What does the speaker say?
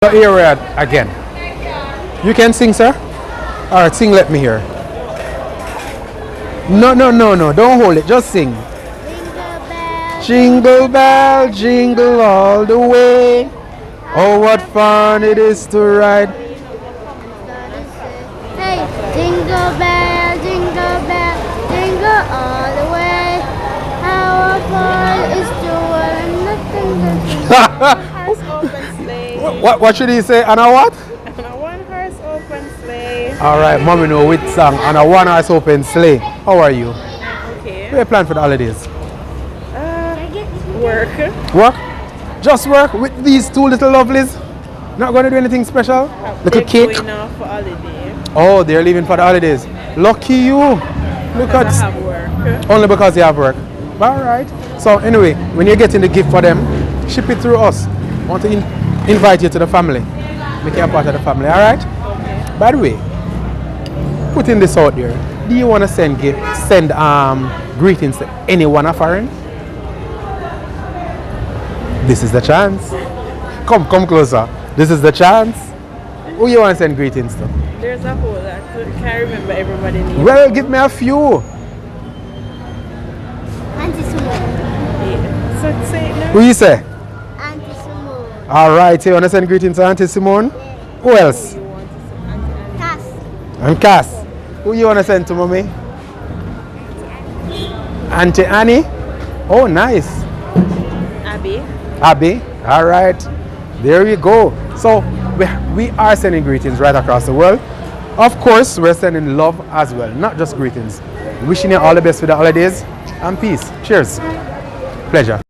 The area again. You can sing, sir? Alright, sing, let me hear. No, no, no, no, don't hold it, just sing. Jingle bell, jingle all the way. Oh, what fun it is to ride. Hey, jingle bell, jingle all the way. How fun is to run nothing. Horse open sleigh. What should he say? And a what? And a one horse open sleigh. Alright, mommy know which song. And a one horse open sleigh. How are you? Okay. What are you planning for the holidays? Work. Work? Just work with these two little lovelies? Not going to do anything special? Little They're cake? going off for holiday. Oh, they're leaving for the holidays. Lucky you. Look I at have work. only because you have work. Alright. So anyway, when you're getting the gift for them, ship it through us. I want to invite you to the family. Make you a part of the family, alright? Okay. By the way, putting this out there, do you want to send greetings to anyone of foreign? This is the chance. Come closer. This is the chance. Who you want to send greetings to? There's a whole lot. I can't remember everybody's name. Well, give me a few. Auntie Simone. Yeah. So say it now. Who you say? Auntie Simone. Alright, so you want to send greetings to Auntie Simone? Who else? You want to say Auntie Cass. And Cass. Who you want to send to mommy? Auntie Annie? Oh, nice. Abby. Abby. Alright. There we go. So we are sending greetings right across the world. Of course, we're sending love as well, not just greetings. Wishing you all the best for the holidays and peace. Cheers. Pleasure.